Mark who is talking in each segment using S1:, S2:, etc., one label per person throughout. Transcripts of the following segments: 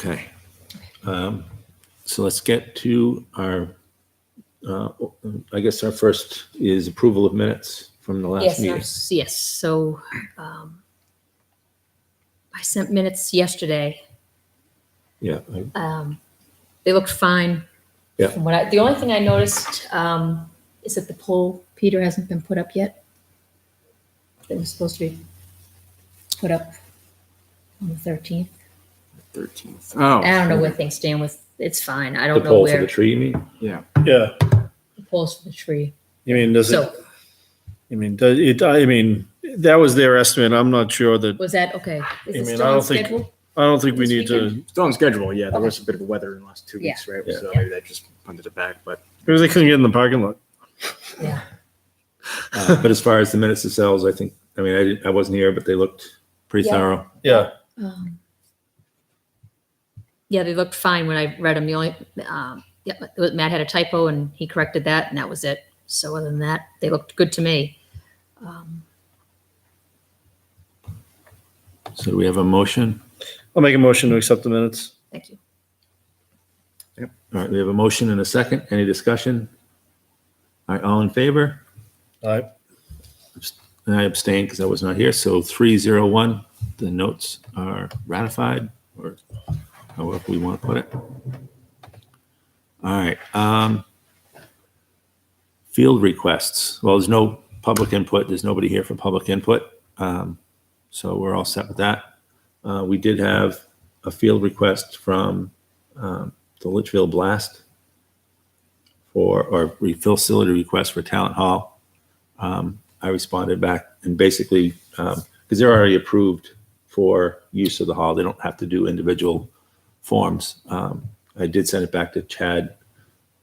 S1: Okay. So let's get to our, I guess our first is approval of minutes from the last meeting.
S2: Yes. So I sent minutes yesterday.
S1: Yeah.
S2: They looked fine.
S1: Yeah.
S2: From the only thing I noticed is that the poll, Peter, hasn't been put up yet. It was supposed to be put up on the 13th.
S3: 13th. Oh,
S2: I don't know where things stand with. It's fine. I
S1: The
S2: don't know
S1: poll for
S2: where
S1: the tree, you mean?
S3: yeah.
S4: Yeah,
S2: the polls for the tree.
S4: you mean, does it,
S2: So
S4: I mean, that was their estimate. I'm not sure that,
S2: was that okay? Is
S4: I
S2: it
S4: mean,
S2: still
S4: I
S2: on
S4: don't think-
S2: schedule?
S4: I don't think we
S2: This
S4: need to,
S2: weekend?
S3: Still on schedule, yeah. There
S2: Okay.
S3: was a bit of weather in the last 2
S2: Yeah.
S3: weeks, right?
S1: Yeah.
S3: So maybe they just punted it back, but
S4: maybe they couldn't get in the parking lot.
S2: Yeah.
S1: But as far as the minutes themselves, I think, I mean, I wasn't here, but they looked pretty
S2: Yeah.
S1: thorough.
S4: Yeah,
S2: Yeah, they looked fine when I read them. The only, Matt had a typo and he corrected that, and that was it. So other than that, they looked good to me.
S1: So do we have a motion?
S4: I'll make a motion to accept the minutes.
S2: Thank you.
S1: All right, we have a motion and a second. Any discussion? All right, all in favor?
S4: All right,
S1: And I abstained because I was not here. So 301, the notes are ratified, or however we want to put it. All right. Field requests. Well, there's no public input. There's nobody here for public input. So we're all set with that. We did have a field request from the Litchfield Blast or facility request for Talent Hall. I responded back and basically, because they're already approved for use of the hall, they don't have to do individual forms. I did send it back to Chad.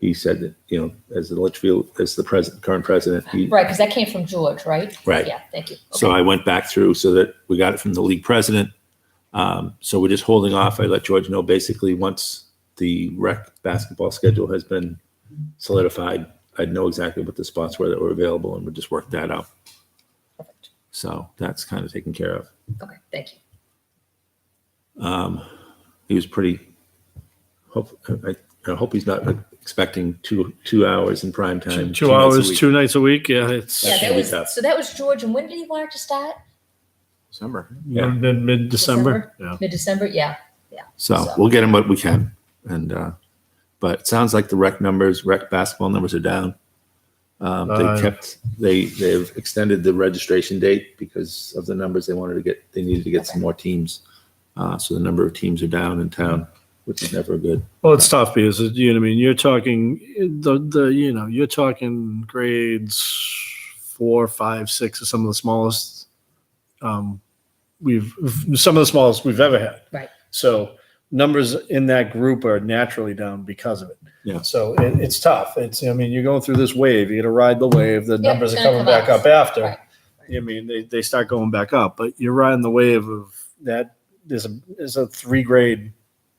S1: He said that, you know, as the Litchfield, as the current president,
S2: Right, because that came from George, right?
S1: Right.
S2: Yeah, thank you.
S1: So I went back through so that we got it from the league president. So we're just holding off. I let George know basically once the rec basketball schedule has been solidified, I'd know exactly what the spots were that were available and we'd just work that out.
S2: Perfect.
S1: So that's kind of taken care of.
S2: Okay, thank you.
S1: He was pretty, I hope he's not expecting 2 hours in prime time.
S4: 2
S1: nights a
S4: hours,
S1: week.
S4: 2 nights a week. Yeah, it's
S2: Yeah,
S1: gonna be tough.
S2: so that was George, and when did he want it to start?
S3: December.
S1: Yeah.
S4: mid-December. Yeah.
S2: Mid-December, yeah.
S1: So we'll get him what we can. And, but it sounds like the rec basketball numbers are down. They've extended the registration date because of the numbers they needed to get some more teams. So the number of teams are down in town, which is never good.
S4: Well, it's tough because you know what I mean. You're talking you're talking grades 4, 5, 6 are some of the smallest we've ever had.
S2: Right.
S4: So numbers in that group are naturally down because of it.
S1: Yeah.
S4: So it's tough. I mean, you're going through this wave. You got to ride the wave. The
S2: Yeah,
S4: numbers
S2: it's
S4: are
S2: gonna
S4: coming
S2: come
S4: back
S2: up.
S4: up after.
S2: Right.
S4: I mean, they start going back up, but you're riding the wave of that. There's a 3 grade.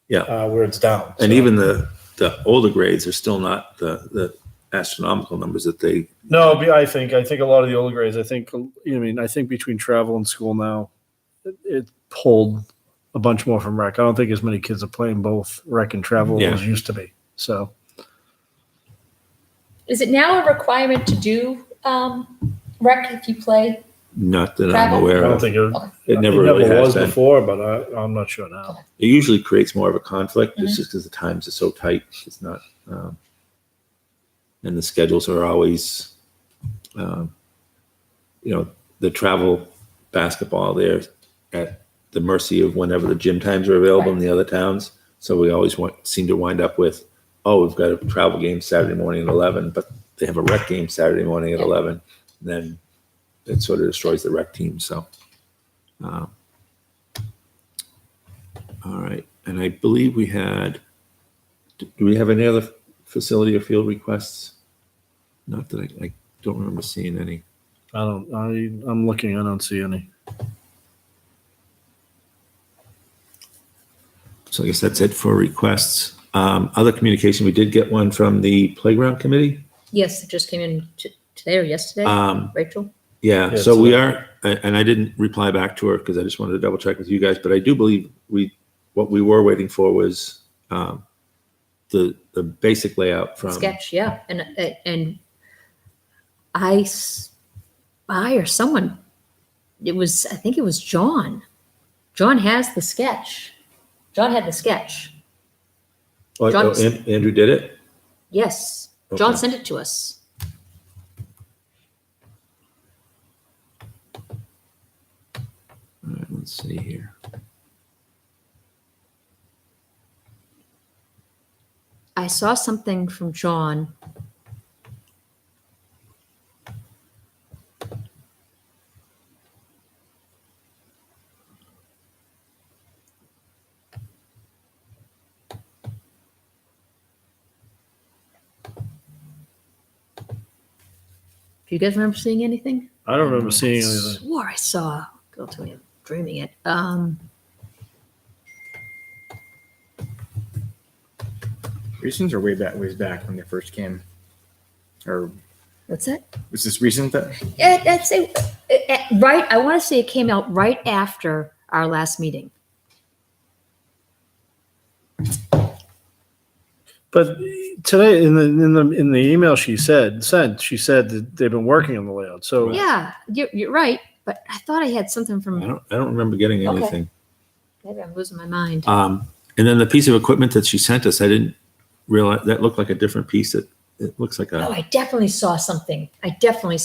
S1: Yeah.
S4: Where it's down.
S1: And
S4: So-
S1: even the older grades are still not the astronomical numbers that they,
S4: No, I think a lot of the older grades. I think I think between travel and school now, it pulled a bunch more from rec. I don't think as many kids are playing both rec and travel
S1: Yeah.
S4: as used to be. So
S2: Is it now a requirement to do rec if you play?
S1: not that I'm
S2: Travel?
S4: I
S1: aware
S4: don't
S1: of.
S4: think
S1: It never really has
S4: was
S1: been.
S4: before, but I'm not sure now.
S1: It usually creates more of a conflict.
S2: Mm-hmm.
S1: It's just because the times are so tight. It's not, and the schedules are always, the travel basketball, they're at the mercy of whenever the gym times are available in the other towns. So we always seem to wind up with, oh, we've got a travel game Saturday morning at 11, but they have a rec game Saturday morning at 11. And then it sort of destroys the rec team. So, all right. And I believe we had, do we have any other facility or field requests? Not that I don't remember seeing any.
S4: I'm looking. I don't see any.
S1: So I guess that's it for requests. Other communication, we did get one from the playground committee.
S2: Yes, it just came in today or yesterday, Rachel.
S1: Yeah,
S4: Yeah,
S1: so
S4: so-
S1: we are, and I didn't reply back to her because I just wanted to double check with you guys, but I do believe what we were waiting for was the basic layout from.
S2: Sketch, yeah. And I or someone, I think it was John. John has the sketch. John had the sketch.
S1: Oh,
S2: John-
S1: Andrew did it?
S2: Yes. John
S1: Okay.
S2: sent it to us.
S1: All right, let's see here.
S2: I saw something from John. Do you guys remember seeing anything?
S4: I don't remember seeing
S2: I
S4: anything.
S2: swore I saw. Go to me, I'm dreaming it.
S3: Recent or ways back when they first came? Or
S2: What's that?
S3: was this recent that?
S2: I'd say right. I want to say it came out right after our last meeting.
S4: But today in the email she sent, she said that they've been working on the layout. So
S2: Yeah, you're right. But I thought I had something from.
S1: I don't remember getting
S2: Okay.
S1: anything.
S2: Maybe I'm losing my mind.
S1: And then the piece of equipment that she sent us, I didn't realize that looked like a different piece. It looks like
S2: Oh,
S1: I
S2: I definitely saw something. Hank. I definitely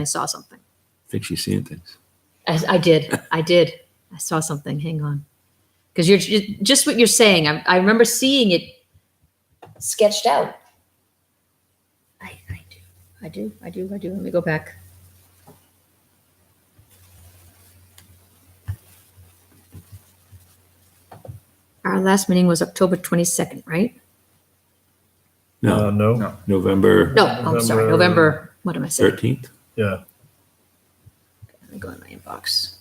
S2: saw something.
S1: think she's seeing things.
S2: I did. I saw something. Hang on. Because you're just what you're saying. I remember seeing it sketched out. I do. Let me go back. Our last meeting was October 22nd, right?
S1: No,
S4: no.
S3: No.
S1: November
S2: No, I'm sorry. November. What am I saying?
S1: 13th.
S4: Yeah.
S2: Let me go in my inbox.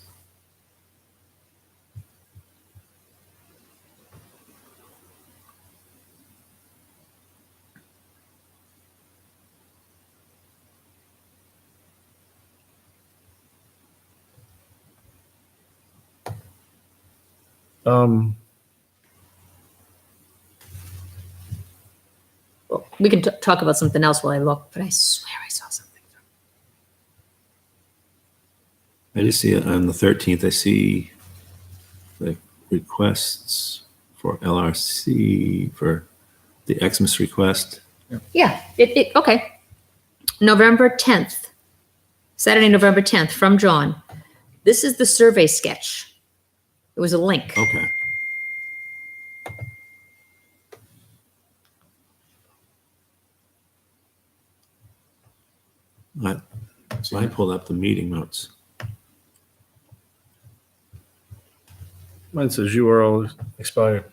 S2: Well, we can talk about something else while I look, but I swear I saw something.
S1: I just see it on the 13th. I see the requests for LRC for the Xmas request.
S2: Yeah, okay. November 10th, Saturday, November 10th, from John. This is the survey sketch. It was a link.
S1: Okay. I pulled up the meeting notes.
S4: Mine says URL expired.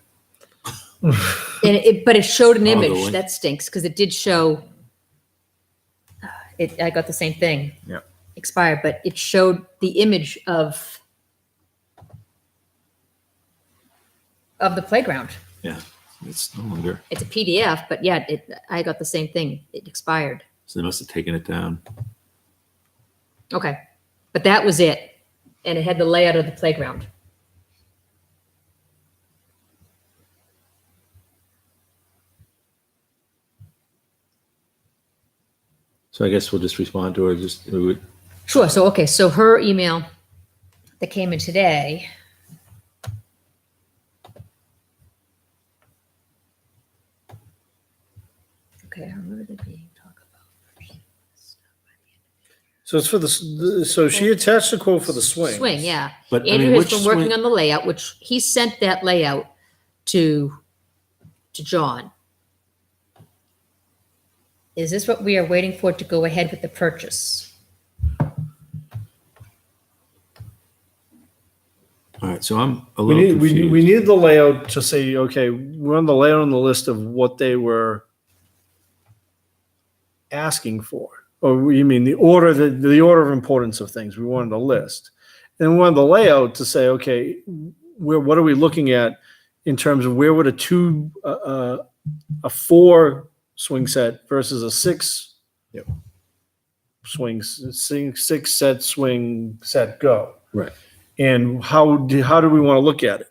S2: But it showed an
S1: Oh, the
S2: image.
S1: link.
S2: That stinks because it did show. I got the same thing.
S3: Yeah.
S2: Expired, but it showed the image of the playground.
S1: Yeah, it's no longer.
S2: It's a PDF, but yeah, I got the same thing. It expired.
S1: So they must have taken it down.
S2: Okay, but that was it, and it had the layout of the playground.
S1: So I guess we'll just respond to her.
S2: Sure. So, okay. So her email that came in today. Okay. I remember there being talk about.
S4: So it's for so she attached a quote for the swing.
S2: Swing. Yeah.
S1: But I
S2: Andrew
S1: mean,
S2: has
S1: which
S2: been working
S1: swing?
S2: on the layout, which he sent that layout to John. Is this what we are waiting for to go ahead with the purchase?
S1: All right, so I'm a
S4: We
S1: little
S4: need
S1: confused.
S4: we needed the layout to say, okay, we're on the layout on the list of what they were asking for. Or you mean the order of importance of things. We wanted a list. And we wanted the layout to say, okay, what are we looking at in terms of where would a 4 swing set versus a 6 six set swing set go?
S1: Right.
S4: And how do we want to look at it?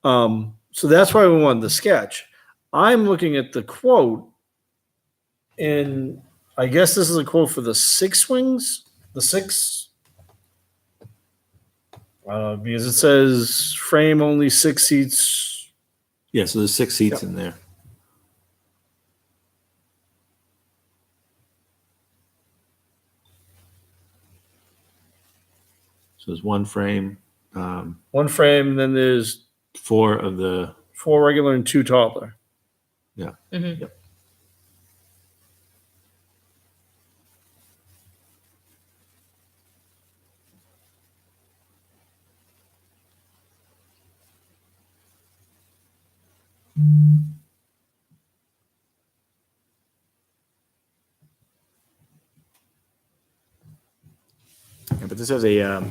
S4: So that's why we wanted the sketch. I'm looking at the quote, and I guess this is a quote for the 6 swings, the 6. Because it says frame only 6 seats.
S1: Yeah, so there's 6 seats in there. So there's one frame,
S4: One frame, and then there's
S1: 4 of the,
S4: 4 regular and 2 toddler.
S2: Mhm.
S3: Yeah, but this has a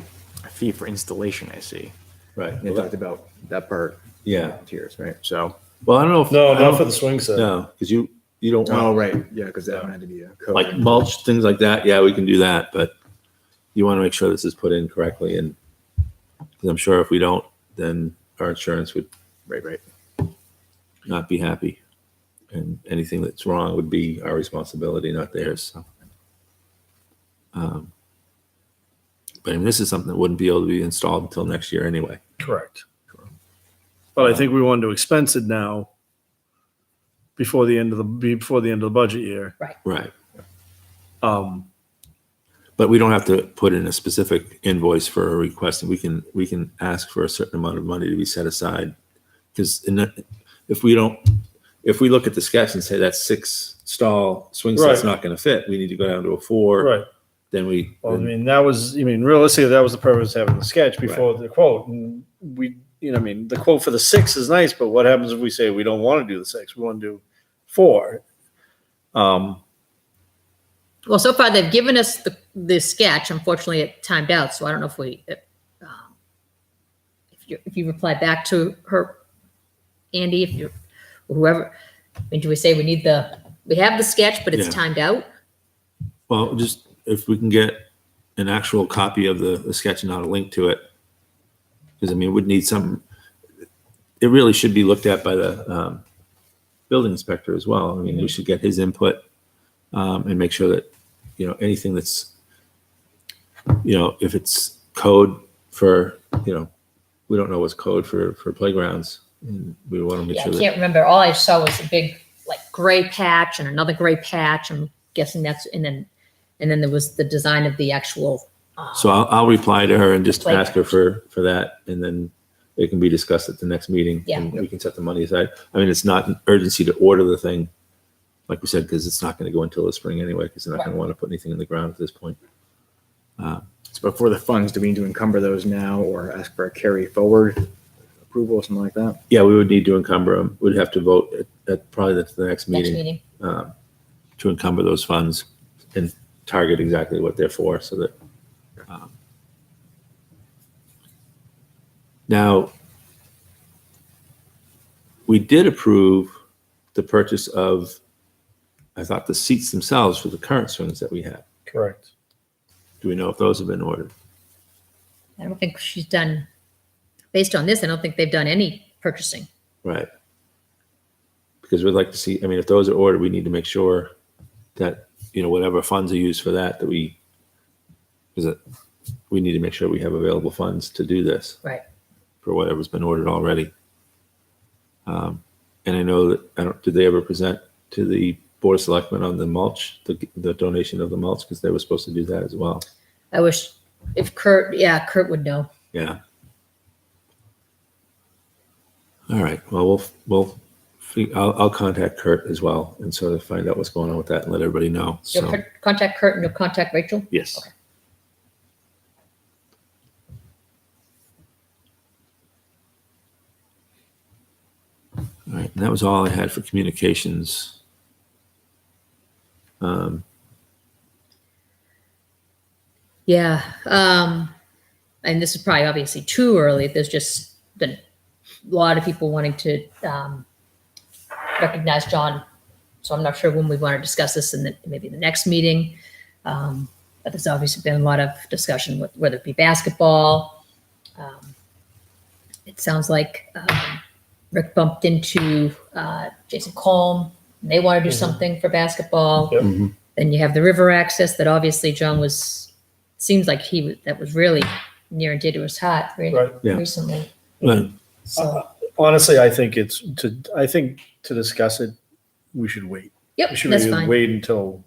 S3: fee for installation, I see.
S1: right.
S3: They talked about that part.
S1: Yeah.
S3: Tiers, right? So,
S1: Well, I don't know if.
S4: No,
S1: I
S4: not
S1: don't-
S4: for the swing set.
S1: No, because you don't
S3: oh,
S1: want,
S3: right. Yeah, because that one had to be a code.
S1: like mulch, things like that. Yeah, we can do that, but you want to make sure this is put in correctly. And 'cause I'm sure if we don't, then our insurance would
S3: Right.
S1: not be happy. And anything that's wrong would be our responsibility, not theirs. So. But I mean, this is something that wouldn't be able to be installed until next year anyway.
S4: Correct. But I think we wanted to expense it now before the end of the budget year.
S1: Right.
S4: Um,
S1: But we don't have to put in a specific invoice for a request. We can ask for a certain amount of money to be set aside. Because if we look at the sketch and say that 6 stall swing set's
S4: Right.
S1: not going to fit, we need to go down to a 4.
S4: right.
S1: Then
S4: Well, realistically, that was the purpose of having the sketch before the quote. And the quote for the 6 is nice, but what happens if we say we don't want to do the 6? We want to do 4?
S2: Well, so far they've given us the sketch. Unfortunately, it timed out, so I don't know if you reply back to her, Andy, if you whoever. I mean, do we say we have the sketch, but it's
S1: Yeah.
S2: timed out?
S1: well, just if we can get an actual copy of the sketch and not a link to it. Because I mean, it would need it really should be looked at by the building inspector as well. I mean, we should get his input and make sure that, anything that's, if it's code for, we don't know what's code for playgrounds. And we want to make
S2: Yeah,
S1: sure
S2: I
S1: that,
S2: can't remember. All I saw was a big gray patch and another gray patch. I'm guessing and then there was the design of the actual.
S1: so I'll reply to her and just
S2: Playground.
S1: ask her for that. And then it can be discussed at the next meeting.
S2: Yeah.
S1: And we can set the money aside. I mean, it's not an urgency to order the thing, like we said, because it's not going to go until the spring anyway, because they're not going to want to put anything in the ground at this point.
S3: So before the funds, do we need to encumber those now or ask for a carry forward approval or something like that?
S1: Yeah, we would need to encumber them. We'd have to vote at probably the next
S2: Next
S1: meeting
S2: meeting.
S1: to encumber those funds and target exactly what they're for, so that. Now, we did approve the purchase of, I thought, the seats themselves for the current swings that we have.
S4: Correct.
S1: Do we know if those have been ordered?
S2: I don't think she's done, based on this, I don't think they've done any purchasing.
S1: Right. Because we'd like to see, I mean, if those are ordered, we need to make sure that, whatever funds are used for that, we need to make sure we have available funds to do this.
S2: Right.
S1: For whatever's been ordered already. And I know that, did they ever present to the Board of Selectmen on the mulch, the donation of the mulch? Because they were supposed to do that as well.
S2: I wish if Kurt would know.
S1: Yeah. All right. Well, I'll contact Kurt as well and sort of find out what's going on with that and let everybody know.
S2: You'll
S1: So,
S2: contact Kurt and you'll contact Rachel?
S1: yes.
S2: Okay.
S1: All right. And that was all I had for communications.
S2: Yeah. And this is probably obviously too early. There's just been a lot of people wanting to recognize John. So I'm not sure when we want to discuss this in maybe the next meeting. But there's obviously been a lot of discussion with whether it be basketball. it sounds like Rick bumped into Jason Colm. And they want to do something for basketball.
S4: Yep.
S1: Mhm.
S2: Then you have the river access that obviously John seems like that was really near and dear to his heart
S4: Right.
S1: Yeah.
S2: recently.
S1: Well,
S2: So,
S4: Honestly, I think to discuss it, we should wait.
S2: yep,
S4: We should
S2: that's fine.
S4: wait until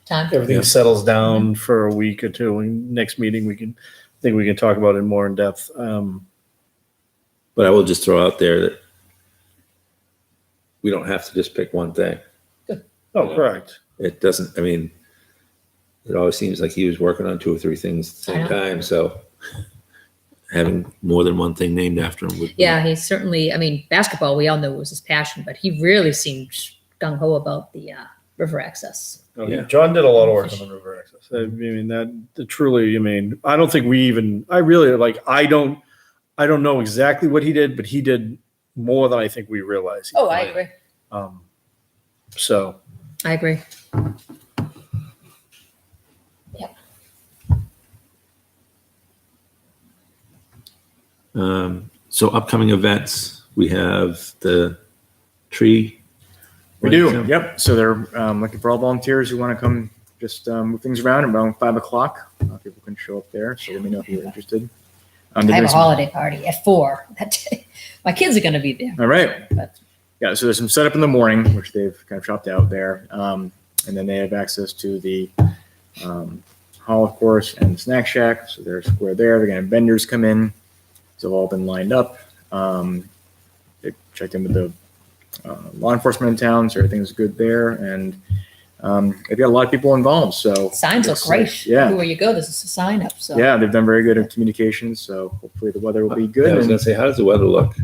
S2: Time.
S4: everything
S1: Yeah.
S4: settles down for a week or two. And next meeting, I think we can talk about it more in depth.
S1: But I will just throw out there that we don't have to just pick one thing.
S4: Oh, correct.
S1: It doesn't, I mean, it always seems like he was working on 2 or 3 things at the
S2: I
S1: same
S2: know.
S1: time, so having more than one thing named after him would.
S2: Yeah, he certainly, I mean, basketball, we all know was his passion, but he really seemed gung ho about the river access.
S4: No,
S1: Yeah.
S4: John did a lot of work on the river access. I mean, that truly, I mean, I don't think I don't know exactly what he did, but he did more than I think we realize. he
S2: Oh, I
S4: did.
S2: agree.
S4: So,
S2: I agree. Yep.
S1: So upcoming events, we have the tree.
S3: We do. Yep. So they're looking for all volunteers who want to come just move things around around 5 o'clock. People can show up there. So let me know if you're interested.
S2: I have a holiday party at 4 that day. My kids are going to be there.
S3: All right.
S2: But
S3: Yeah. So there's some setup in the morning, which they've kind of chopped out there. And then they have access to the hall, of course, and the snack shack. So they're square there. They're going to have vendors come in. So they've all been lined up. They checked in with the law enforcement in town, so everything's good there. And they've got a lot of people involved. So
S2: signs look
S3: it's
S2: great.
S3: like- yeah.
S2: Everywhere you go, there's a sign up. So
S3: Yeah, they've done very good at communications. So hopefully the weather will be
S1: Yeah,
S3: good.
S1: I was
S3: And
S1: gonna say, how does the weather look?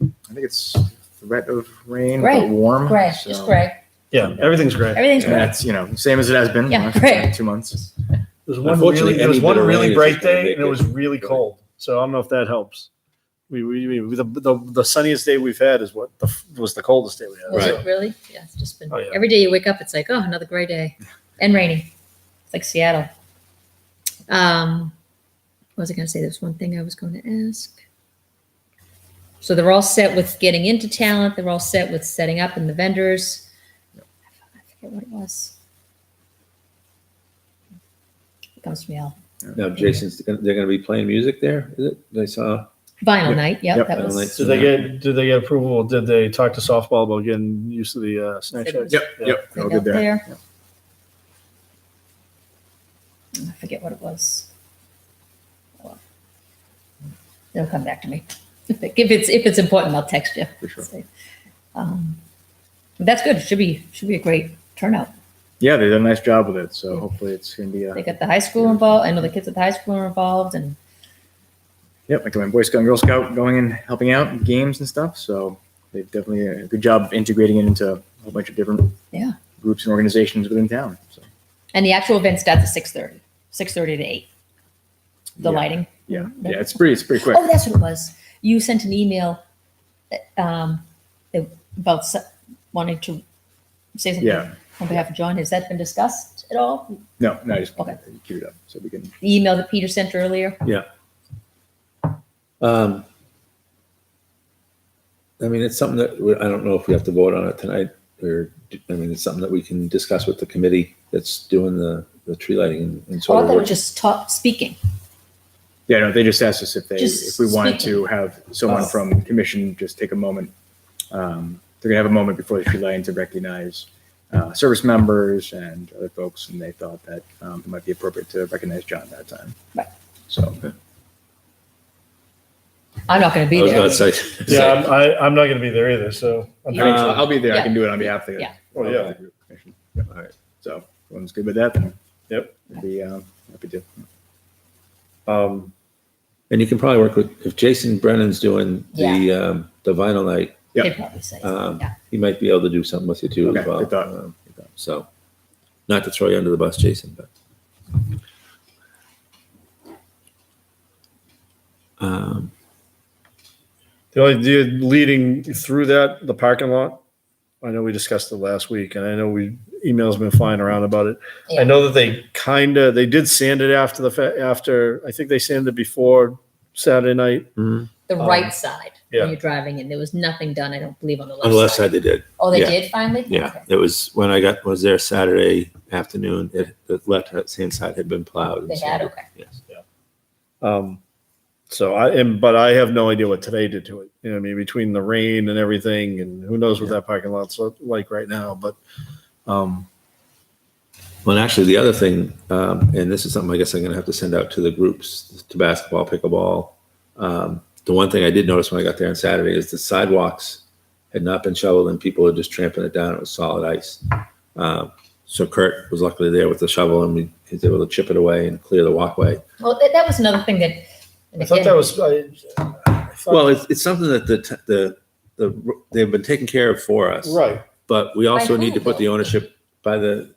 S3: I think it's threat of rain,
S2: Gray.
S3: but warm.
S2: gray,
S3: so-
S2: just gray.
S4: yeah, everything's great.
S2: Everything's
S3: And
S2: gray.
S3: that's, same as it has been.
S2: Yeah,
S3: for
S2: great.
S3: 2 months.
S4: There was
S1: Unfortunately,
S4: there was
S1: any
S4: one
S1: bit of
S4: really
S1: rain is
S4: bright
S1: just gonna
S4: day,
S1: make
S4: and it was
S1: it-
S4: really cold. So I don't know if that helps. The sunniest day we've had was the coldest day we had.
S2: Was
S1: Right.
S2: it really? Yeah, it's just been
S4: Oh, yeah.
S2: every day you wake up, it's like, oh, another gray day and rainy. It's like Seattle. What was I going to say? There's one thing I was going to ask. So they're all set with getting into talent. They're all set with setting up and the vendors. I forget what it was. It comes to me all.
S1: Now, they're gonna be playing music there, is it? They saw,
S2: Vinyl
S3: Yep.
S2: night. Yep,
S3: Yep.
S2: that
S1: Vinyl
S2: was.
S1: night.
S4: Did they get approval? Or did they talk to softball about getting use of the snack shack?
S3: Yep.
S4: Yeah.
S3: Yep.
S2: Right
S3: All
S2: out
S3: good there.
S2: there.
S3: Yep.
S2: I forget what it was. Well, it'll come back to me. If it's important, I'll text you.
S3: For sure.
S2: Say, but that's good. It should be a great turnout.
S3: Yeah, they did a nice job with it. So hopefully it's going to be
S2: They got the high school involved. I know the kids at the high school are involved, and
S3: Yep, like my Boy Scout and Girl Scout going and helping out in games and stuff. So they've definitely a good job of integrating it into a whole bunch of different
S2: yeah.
S3: groups and organizations within town. So
S2: And the actual event starts at 6:30, 6:30 to 8. The
S3: Yeah.
S2: lighting.
S3: yeah, it's pretty quick.
S2: Oh, that's what it was. You sent an email about wanting to say something
S3: Yeah.
S2: on behalf of John. Has that been discussed at all?
S3: No, I just
S2: Okay.
S3: queued up so we can.
S2: The email that Peter sent earlier?
S1: I mean, it's something that, I don't know if we have to vote on it tonight, or, I mean, it's something that we can discuss with the committee that's doing the tree lighting and
S2: Oh,
S1: sort
S2: I
S1: of
S2: thought it
S1: work.
S2: was just speaking.
S3: Yeah, no, they just asked us if
S2: Just
S3: we wanted
S2: speaking.
S3: to have someone
S1: Oh.
S3: from commission just take a moment. They're gonna have a moment before the tree lighting to recognize service members and other folks, and they thought that it might be appropriate to recognize John at that time.
S2: Right.
S3: So
S2: I'm not going to
S1: I
S2: be
S1: was
S2: there.
S1: gonna say.
S4: Yeah, I'm not going to be there either. So
S3: I'll be there. I
S2: Yeah.
S3: can do it on behalf of the.
S2: Yeah.
S4: Oh, yeah.
S3: Commission.
S1: All right.
S3: So if everyone's good with that, then
S4: Yep.
S3: I'd be happy to.
S1: And you can probably work with, if Jason Brennan's doing the vinyl night,
S3: Yeah.
S2: They'd probably say. Yeah.
S1: he might be able to do something with you too
S3: Okay,
S1: as well.
S3: good thought.
S1: So, not to throw you under the bus, Jason, but.
S4: the leading through the parking lot. I know we discussed it last week, and I know emails been flying around about it.
S2: Yeah.
S4: I know that they did sand it after I think they sanded it before Saturday night.
S1: Mhm.
S2: The right side
S4: yeah.
S2: when you're driving in. There was nothing done, I don't believe, on the left
S1: On the left
S2: side.
S1: side, they did.
S2: Oh, they
S1: Yeah.
S2: did finally?
S1: Yeah,
S2: Okay.
S1: it was when I was there Saturday afternoon. The left hand side had been plowed. and
S2: They had,
S1: sanded.
S2: okay.
S1: Yes.
S4: But I have no idea what today did to it. You know, what I mean, between the rain and everything, and who knows what that parking lot's like right now. But
S1: Well, and actually, the other thing, and this is something I guess I'm going to have to send out to the groups, to basketball, pickleball. The one thing I did notice when I got there on Saturday is the sidewalks had not been shoveled and people were just trampling it down. It was solid ice. So Kurt was luckily there with the shovel and he was able to chip it away and clear the walkway.
S2: Well, that was another thing that. and
S4: I thought
S2: again,
S4: that was. I thought-
S1: Well, it's something that they've been taking care of for us.
S4: right.
S1: But we also
S2: By
S1: need to
S2: who,
S1: put the
S2: though?
S1: ownership by the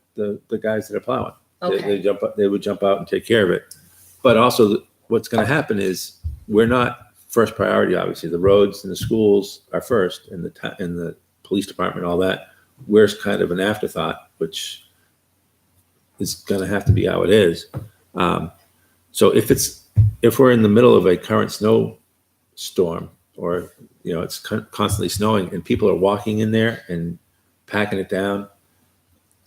S1: guys that are plowing.
S2: Okay.
S1: They would jump out and take care of it. But also what's going to happen is we're not first priority, obviously. The roads and the schools are first and the police department, all that. We're kind of an afterthought, which is going to have to be how it is. So if we're in the middle of a current snowstorm or, it's constantly snowing and people are walking in there and packing it down.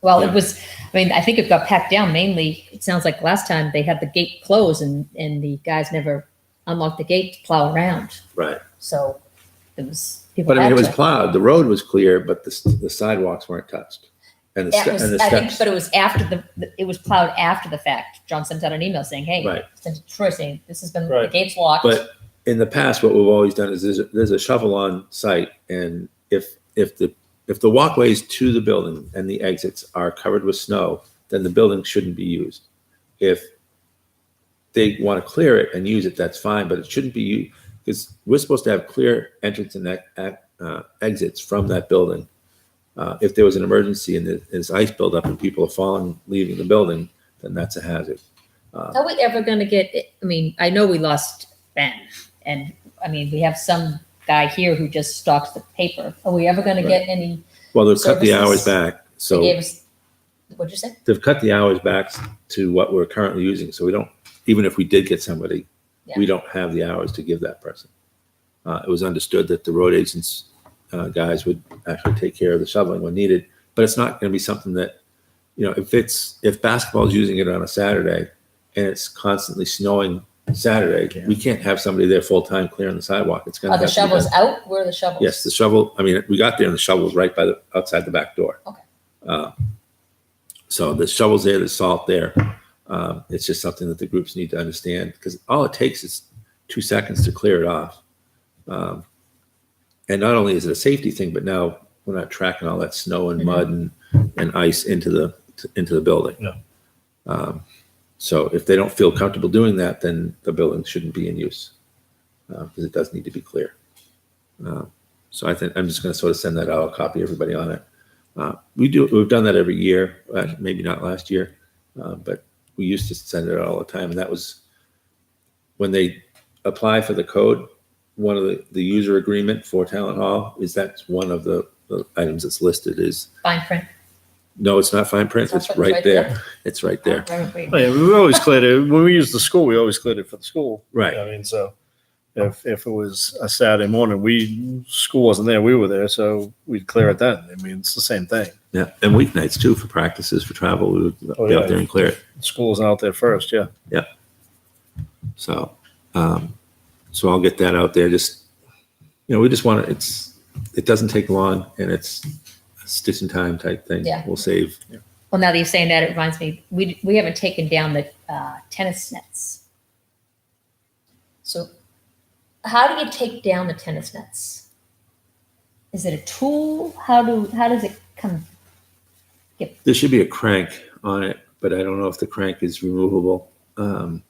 S2: Well,
S1: Yeah.
S2: it was, I think it got packed down mainly. It sounds like last time they had the gate closed and the guys never unlocked the gate to plow around.
S1: Right.
S2: So it was, people
S1: But I
S2: had
S1: mean, it was
S2: to.
S1: plowed. The road was clear, but the sidewalks weren't touched. And the,
S2: That
S1: ste-
S2: was,
S1: and the
S2: I think,
S1: steps.
S2: but it was after it was plowed after the fact. John sent out an email saying, hey,
S1: Right.
S2: sent to Troy saying, this has been, the
S4: Right.
S2: gate's locked.
S1: But in the past, what we've always done is there's a shovel on site, and if the walkways to the building and the exits are covered with snow, then the building shouldn't be used. If they want to clear it and use it, that's fine, but it shouldn't be used because we're supposed to have clear entrance and exits from that building. If there was an emergency and there's ice buildup and people are falling, leaving the building, then that's a hazard.
S2: Are we ever going to get, I know we lost Ben and we have some guy here who just stocks the paper. Are we ever going to get any,
S1: Well, they've cut the
S2: Services.
S1: hours back,
S2: they
S1: so
S2: gave us, what'd you say?
S1: they've cut the hours back to what we're currently using. So we don't, even if we did get somebody, we don't have the hours to give that person. It was understood that the road agents guys would actually take care of the shoveling when needed, but it's not going to be something that, if basketball is using it on a Saturday and it's constantly snowing Saturday,
S3: Yeah.
S1: we can't have somebody there full time clearing the sidewalk. It's going to
S2: Are the
S1: have to be
S2: shovels
S1: done.
S2: out? Where are the shovels?
S1: Yes, the shovel. We got there and the shovel was right outside the back door.
S2: Okay.
S1: So the shovel's there, the salt there. It's just something that the groups need to understand because all it takes is 2 seconds to clear it off. And not only is it a safety thing, but now we're not tracking all that snow and mud and ice into the building.
S4: Yeah.
S1: So if they don't feel comfortable doing that, then the building shouldn't be in use because it does need to be clear. So I think I'm just going to sort of send that out. I'll copy everybody on it. We've done that every year, maybe not last year, but we used to send it out all the time. And that was when they apply for the code. One of the user agreement for Talent Hall is that's one of the items that's listed is,
S2: Fine print.
S1: no, it's not fine print.
S2: It's
S1: It's
S2: not
S1: right there. It's right there.
S2: Right.
S4: Oh, yeah, we always cleared it when we used the school. We always cleared it for the school.
S1: Right.
S4: So if it was a Saturday morning, school wasn't there, we were there, so we'd clear it then. It's the same thing.
S1: Yeah. And weeknights too, for practices, for travel, we would
S4: Oh,
S1: be
S4: yeah.
S1: out there and clear it.
S4: School wasn't out there first. Yeah.
S1: So, so I'll get that out there. Just, we just want it doesn't take long and it's a stitch in time type thing.
S2: Yeah.
S1: We'll save.
S2: Well, now that you're saying that, it reminds me, we haven't taken down the tennis nets. So how do you take down the tennis nets? Is it a tool? How does it come?
S1: There should be a crank on it, but I don't know if the crank is removable. I'm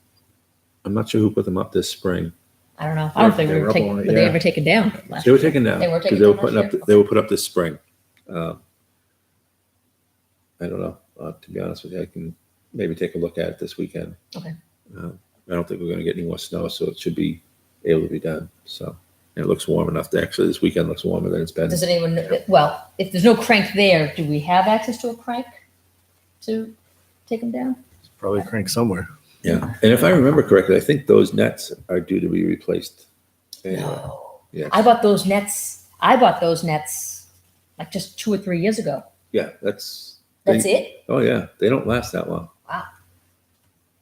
S1: not sure who put them up this spring.
S2: I don't know. I don't think
S3: They
S2: we
S3: were
S2: were
S3: up
S2: taking,
S3: on it,
S2: were they
S3: yeah.
S2: ever taken down last
S1: They were
S2: year?
S1: taken down.
S2: They were taken
S1: because
S2: down
S1: putting
S2: last
S1: up.
S2: year?
S1: They were put up this spring. I don't know. To be honest with you, I can maybe take a look at it this weekend.
S2: Okay.
S1: I don't think we're going to get any more snow, so it should be able to be done. So and it looks warm enough. Actually, this weekend looks warmer than it's been.
S2: Does anyone, well, if there's no crank there, do we have access to a crank to take them down?
S4: Probably a crank somewhere.
S1: Yeah, and if I remember correctly, I think those nets are due to be replaced. Anyway.
S2: No.
S1: Yeah.
S2: I bought those nets like just 2 or 3 years ago.
S1: Yeah, that's
S2: It?
S1: Oh yeah, they don't last that long.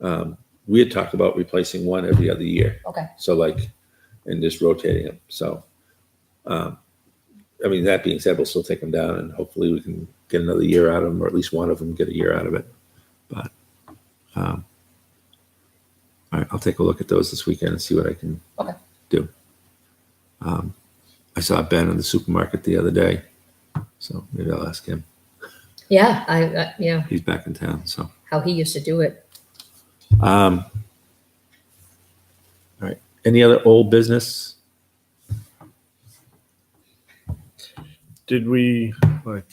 S2: Wow.
S1: We had talked about replacing one every other year.
S2: Okay.
S1: So like, and just rotating them. So, I mean, that being said, we'll still take them down and hopefully we can get another year out of them, or at least one of them get a year out of it. But, all right, I'll take a look at those this weekend and see what I can
S2: Okay.
S1: do. I saw Ben in the supermarket the other day, so maybe I'll ask him.
S2: Yeah, yeah,
S1: He's back in town, so.
S2: how he used to do it.
S1: All right. Any other old business?
S4: Did we, like,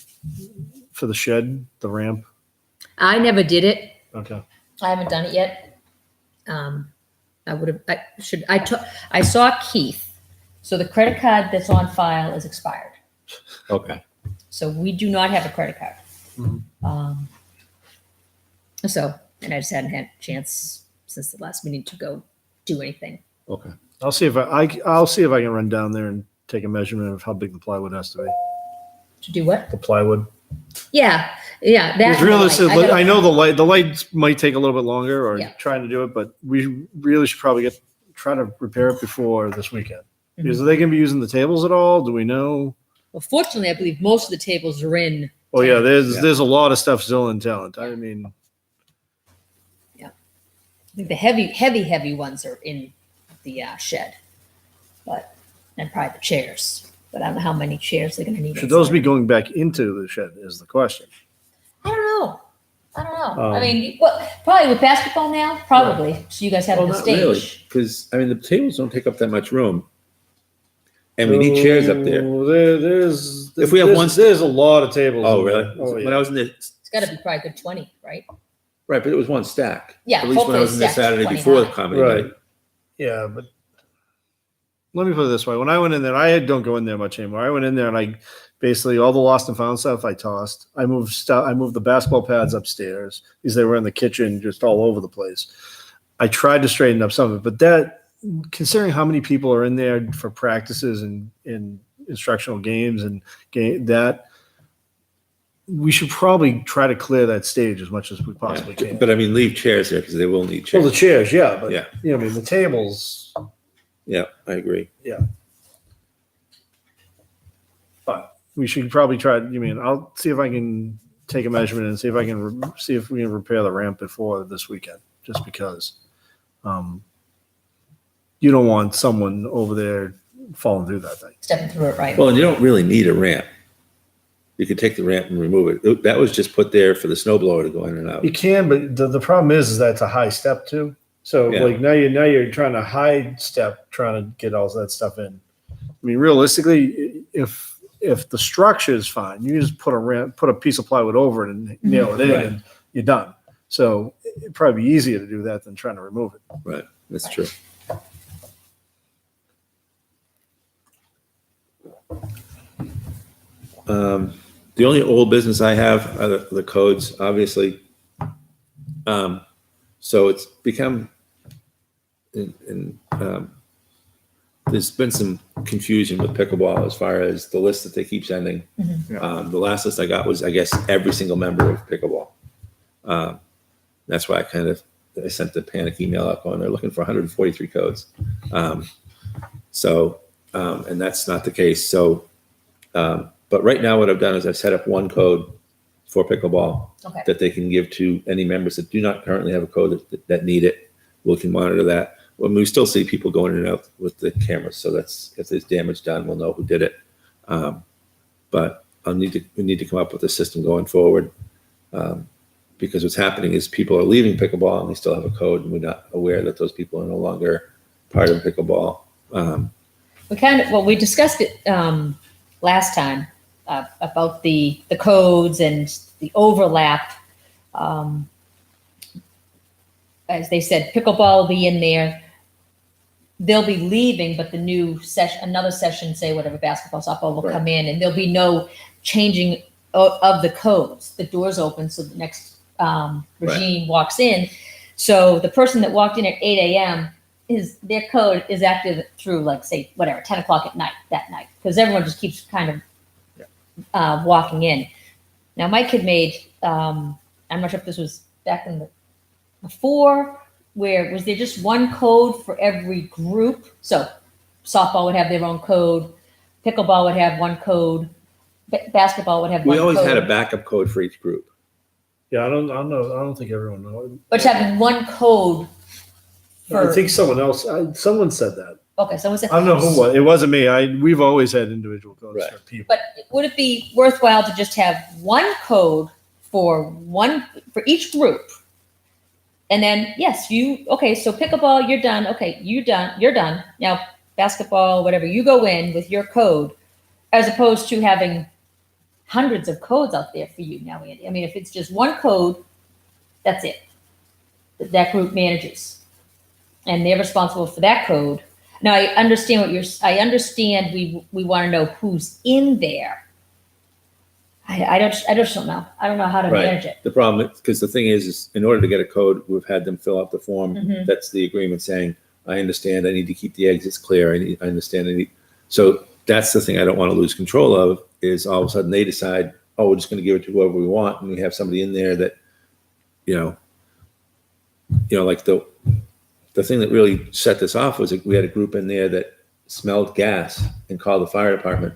S4: for the shed, the ramp?
S2: I never did it.
S4: Okay.
S2: I haven't done it yet. I saw Keith. So the credit card that's on file is expired.
S1: Okay.
S2: So we do not have a credit card.
S4: Mhm.
S2: And I just hadn't had a chance since the last meeting to go do anything.
S1: Okay.
S4: I'll see if I'll see if I can run down there and take a measurement of how big the plywood has to be.
S2: To do what?
S4: The plywood.
S2: Yeah.
S4: Because
S2: That
S4: realistically, I know the lights might take a little bit longer or
S2: Yeah.
S4: trying to do it, but we really should probably try to repair it before this weekend.
S2: Mhm.
S4: Because are they going to be using the tables at all? Do we know?
S2: Well, fortunately, I believe most of the tables are in.
S4: Oh yeah,
S1: Yeah.
S4: there's a lot of stuff still in talent. I mean,
S2: I think the heavy ones are in the shed, and probably the chairs. But I don't know how many chairs they're going to need.
S4: should those be going back into the shed is the question.
S2: I don't know. I
S4: Um,
S2: mean, probably with basketball now, probably. So you guys have
S1: Well,
S2: the
S1: not
S2: stage.
S1: really, because I mean the tables don't take up that much room, and we need chairs up there.
S4: There's
S1: If we have one-
S4: there's a lot of tables.
S1: Oh,
S4: in
S1: really?
S4: there. Oh,
S1: When
S4: yeah.
S1: I was in there,
S2: It's got to be probably a good 20, right?
S1: right, but it was one stack.
S2: Yeah,
S1: At least when I
S2: hopefully
S1: was in there
S2: it's stacked
S1: Saturday
S2: 29.
S1: before the comedy
S4: Right.
S1: night.
S4: Yeah, but let me put it this way: when I went in there, don't go in there much anymore. I went in there and I basically all the lost and found stuff I tossed. I moved stuff. I moved the basketball pads upstairs because they were in the kitchen, just all over the place. I tried to straighten up some of it, but that, considering how many people are in there for practices and in instructional games and that, we should probably try to clear that stage as much as we possibly
S1: Yeah.
S4: can.
S1: But I mean, leave chairs there because they will need
S4: Well,
S1: chairs.
S4: the chairs, yeah, but
S1: Yeah.
S4: I mean the tables.
S1: Yeah, I agree.
S4: But we should probably try. I'll see if I can take a measurement and see if I can see if we can repair the ramp before this weekend. Just because, you don't want someone over there falling through that thing.
S2: Stepping through it, right?
S1: Well, and you don't really need a ramp. You could take the ramp and remove it. That was just put there for the snow blower to go in and out.
S4: You can, but the problem is that it's a high step too. So
S1: Yeah.
S4: like now you're trying to high step, trying to get all that stuff in. I mean, realistically, if the structure is fine, you just put a piece of plywood over it and nail it in,
S1: Right.
S4: and you're done. So it'd probably be easier to do that than trying to remove it.
S1: Right, that's true. The only old business I have are the codes, obviously. So it's become, there's been some confusion with pickleball as far as the list that they keep sending.
S2: Mhm.
S1: The last list I got was, I guess, every single member of pickleball. That's why I sent the panic email out going, they're looking for 143 codes. And that's not the case. So, but right now what I've done is I've set up one code for pickleball
S2: Okay.
S1: that they can give to any members that do not currently have a code that need it. We can monitor that. Well, we still see people going in and out with the cameras. So that's, if there's damage done, we'll know who did it. But we need to come up with a system going forward. Because what's happening is people are leaving pickleball and they still have a code, and we're not aware that those people are no longer part of pickleball.
S2: We discussed it last time about the codes and the overlap. As they said, pickleball will be in there. They'll be leaving, but the new session, another session, say whatever, basketball, softball will
S1: Right.
S2: come in, and there'll be no changing of the codes. The doors open, so the next regime walks in. So the person that walked in at 8 a.m. their code is active through like say whatever 10 o'clock at night that night because everyone just keeps kind of walking in. Now my kid made I'm not sure if this was back in the before where was there just one code for every group? So softball would have their own code, pickleball would have one code, basketball would have one
S1: We always
S2: code.
S1: had a backup code for each group.
S4: Yeah, I don't know. I don't think everyone knows.
S2: But you have one code for
S4: I think someone said that.
S2: okay, so was it
S4: I don't know who was. It wasn't me. We've always had individual codes
S1: Right.
S4: for people.
S2: But would it be worthwhile to just have one code for each group? And then, yes, so pickleball, you're done. Okay, you're done. Now, basketball, whatever, you go in with your code, as opposed to having hundreds of codes out there for you now, Andy. I mean, if it's just one code, that's it. That group manages. And they're responsible for that code. Now, I understand we want to know who's in there. I just don't know. I don't know how to
S1: Right.
S2: manage it.
S1: The problem, because the thing is in order to get a code, we've had them fill out the form.
S2: Mhm.
S1: That's the agreement saying, I understand I need to keep the exits clear. I understand. So that's the thing I don't want to lose control of is all of a sudden they decide, oh, we're just going to give it to whoever we want. And we have somebody in there that, like the thing that really set this off was we had a group in there that smelled gas and called the fire department.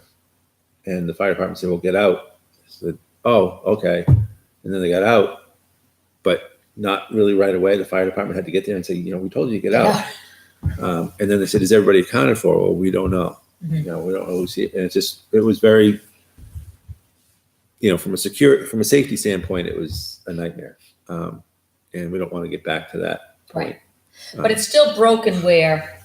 S1: And the fire department said, well, get out. I said, oh, okay. And then they got out, but not really right away. The fire department had to get there and say, we told you to get out. And then they said, is everybody accounted for? Well, we don't know.
S2: Mhm.
S1: We don't know who's here. And it was very, from a safety standpoint, it was a nightmare. And we don't want to get back to that point.
S2: Right. But it's still broken where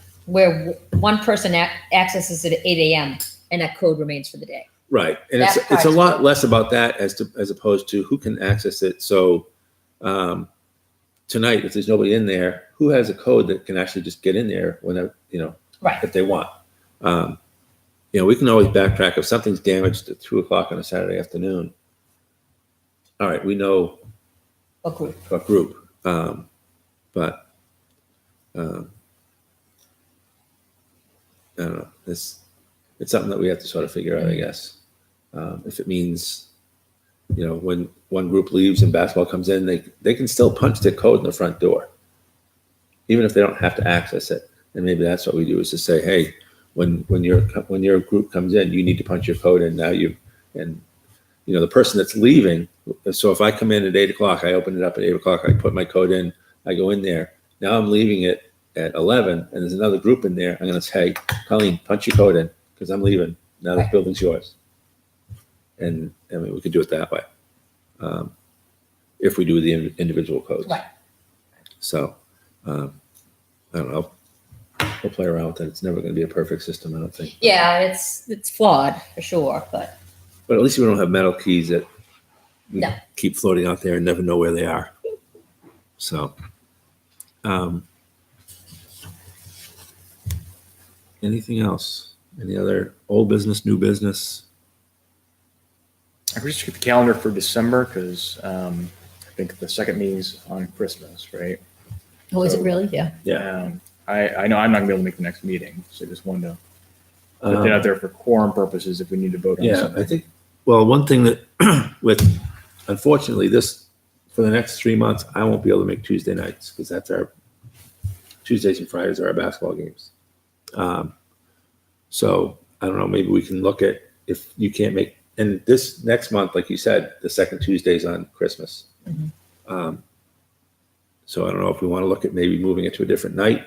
S2: one person accesses it at 8 a.m. and that code remains for the day.
S1: Right. And
S2: That
S1: it's a
S2: part's
S1: lot less about that as opposed to who can access it. So tonight, if there's nobody in there, who has a code that can actually just get in there whenever,
S2: Right.
S1: if they want. We can always backtrack if something's damaged at 2:00 on a Saturday afternoon. All right, we know
S2: A group.
S1: a group, but I don't know. It's something that we have to sort of figure out, I guess. If it means, when one group leaves and basketball comes in, they can still punch their code in the front door, even if they don't have to access it. And maybe that's what we do is to say, hey, when your group comes in, you need to punch your code in. Now the person that's leaving. So if I come in at 8:00, I open it up at 8:00, I put my code in, I go in there. Now I'm leaving it at 11, and there's another group in there. I'm going to say, Colleen, punch your code in because I'm leaving. Now this building's yours. And I mean, we could do it that way if we do the individual codes.
S2: Right.
S1: So I don't know. We'll play around with it. It's never going to be a perfect system, I don't think.
S2: Yeah, it's flawed for sure, but
S1: But at least we don't have metal keys that we
S2: No.
S1: keep floating out there and never know where they are. So, anything else? Any other old business, new business?
S3: I could just get the calendar for December because I think the second meeting's on Christmas, right?
S2: oh, is it really? Yeah.
S1: Yeah.
S3: I know I'm not gonna be able to make the next meeting, so I just wanted to put that out there for quorum purposes if we need to vote on
S1: Yeah,
S3: something.
S1: I think, well, one thing that unfortunately, for the next 3 months, I won't be able to make Tuesday nights because that's Tuesdays and Fridays are our basketball games. So I don't know, maybe we can look at if you can't make, and this next month, like you said, the second Tuesday's on Christmas.
S2: Mhm.
S1: So I don't know if we want to look at maybe moving it to a different night,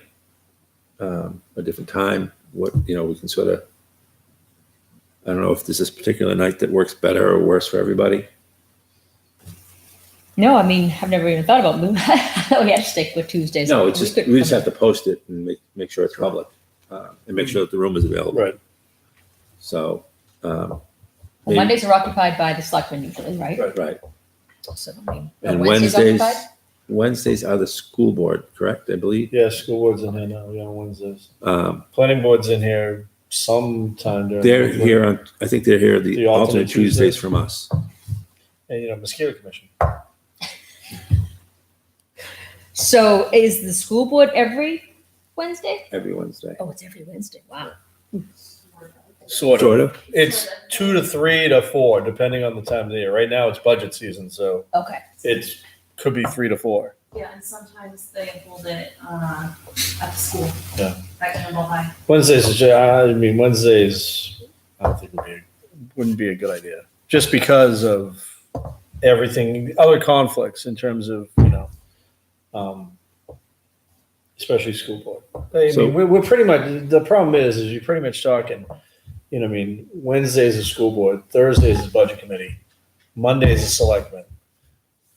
S1: a different time. We can sort of, I don't know if there's this particular night that works better or worse for everybody.
S2: No, I mean, I've never even thought about moving. We had to stick with Tuesdays.
S1: No, it's
S2: We
S1: just,
S2: could-
S1: we just have to post it and make sure it's public, and make sure that the room is available.
S4: Right.
S1: So,
S2: Well,
S1: maybe-
S2: Mondays are occupied by the selectmen usually, right?
S1: right.
S2: So, I mean,
S1: And
S2: Wednesdays occupied?
S1: Wednesdays are the school board, correct? I believe.
S4: Yeah, school board's in here now. Yeah, on Wednesdays.
S1: Um,
S4: Planning board's in here sometime during.
S1: they're
S4: the week.
S1: here I think they're here the
S4: The alternate
S1: alternate Tuesdays
S4: Tuesdays.
S1: from us.
S4: And mosquito commission.
S2: So is the school board every Wednesday?
S1: Every Wednesday.
S2: Oh, it's every Wednesday. Wow.
S4: Sort
S1: Sort of.
S4: It's 2 to 3 to 4, depending on the time of the year. Right now, it's budget season, so
S2: Okay.
S4: it's could be 3 to 4.
S5: Yeah, and sometimes they hold it at the school.
S4: Yeah.
S5: At Campbell High.
S4: Wednesdays, Wednesdays, I don't think wouldn't be a good idea, just because of everything, other conflicts in terms of especially school board. I
S1: So-
S4: mean, we're pretty much, the problem is you're pretty much talking, Wednesdays is school board, Thursdays is budget committee, Mondays is selectmen.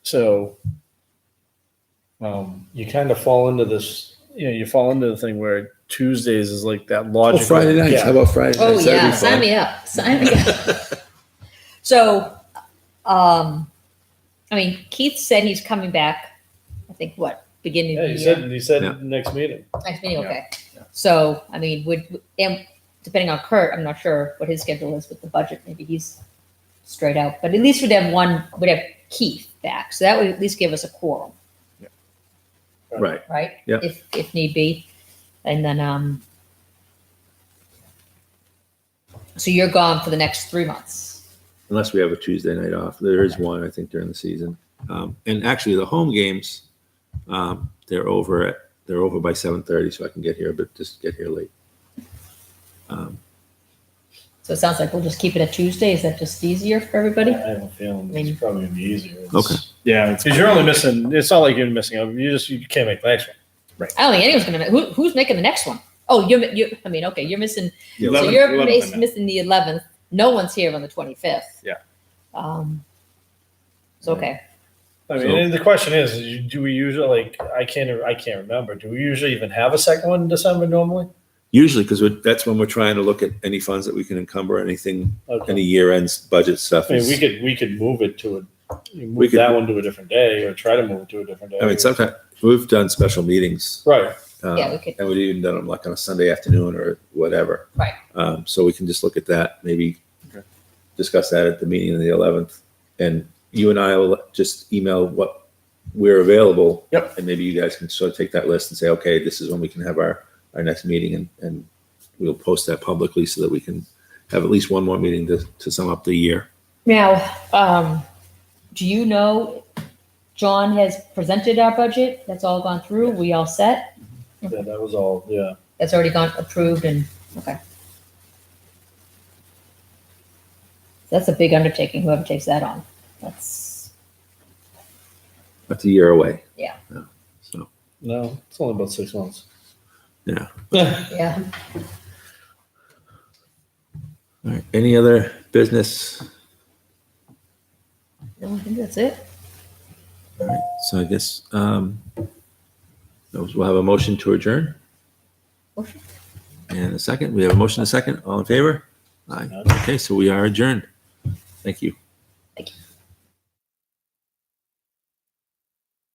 S4: So you kind of fall into this, you fall into the thing where Tuesdays is like that
S1: Oh,
S4: logical.
S1: Friday nights.
S4: Yeah.
S1: How about Friday
S2: Oh,
S1: nights? That'd
S2: yeah.
S1: be
S2: Sign
S1: fun.
S2: me up. Sign me up. So, I mean, Keith said he's coming back, I think, beginning
S4: Yeah,
S2: of the
S4: he
S2: year?
S4: said
S1: Yeah.
S4: next meeting.
S2: Next meeting,
S3: Yeah.
S2: okay. So, I mean, and depending on Kurt, I'm not sure what his schedule is with the budget. Maybe he's straight out, but at least we'd have Keith back. So that would at least give us a quorum,
S1: Right.
S2: right?
S1: Yeah.
S2: If need be. And then, so you're gone for the next 3 months.
S1: Unless we have a Tuesday night off. There is one, I think, during the season. And actually, the home games, they're over by 7:30, so I can get here, but just get here late.
S2: So it sounds like we'll just keep it at Tuesday. Is that just easier for everybody?
S4: I have a feeling
S2: I mean-
S4: it's probably gonna be easier.
S1: Okay.
S4: Yeah, because you're only missing. It's not like you're missing. You can't make the next one.
S2: I don't think anyone's gonna. Who's making the next one? Oh, I mean, okay, you're missing.
S1: Yeah,
S2: So
S3: 11th,
S2: you're
S3: 11th, I meant.
S2: missing the 11th. No one's here on the 25th.
S3: Yeah.
S2: So okay.
S4: I mean,
S1: So-
S4: and the question is, do we usually I can't remember. Do we usually even have a second one in December normally?
S1: Usually, because that's when we're trying to look at any funds that we can encumber, anything,
S4: Okay.
S1: any year-end budget stuff.
S4: I mean,
S1: is-
S4: we could move it to move
S1: We could-
S4: that one to a different day, or try to move it to a different day.
S1: I mean, sometimes we've done special meetings.
S4: Right.
S2: Yeah, we could-
S1: And we've even done them like on a Sunday afternoon or whatever.
S2: Right.
S1: So we can just look at that, maybe
S3: Okay.
S1: discuss that at the meeting on the 11th. And you and I will just email what we're available.
S3: Yep.
S1: And maybe you guys can sort of take that list and say, okay, this is when we can have our next meeting, and we'll post that publicly so that we can have at least one more meeting to sum up the year.
S2: Now, do you know John has presented our budget? That's all gone through. We all set?
S4: Yeah, that was all. Yeah.
S2: That's already gone approved and okay. That's a big undertaking. Whoever takes that on. That's
S1: That's a year away.
S2: Yeah.
S1: So,
S4: No, it's only about 6 months.
S1: yeah.
S2: yeah.
S1: All right. Any other business?
S2: No, I think that's it.
S1: All right. So I guess we'll have a motion to adjourn.
S2: Motion.
S1: And a second. We have a motion and a second. All in favor? Aye. Okay, so we are adjourned. Thank you.
S2: Thank you.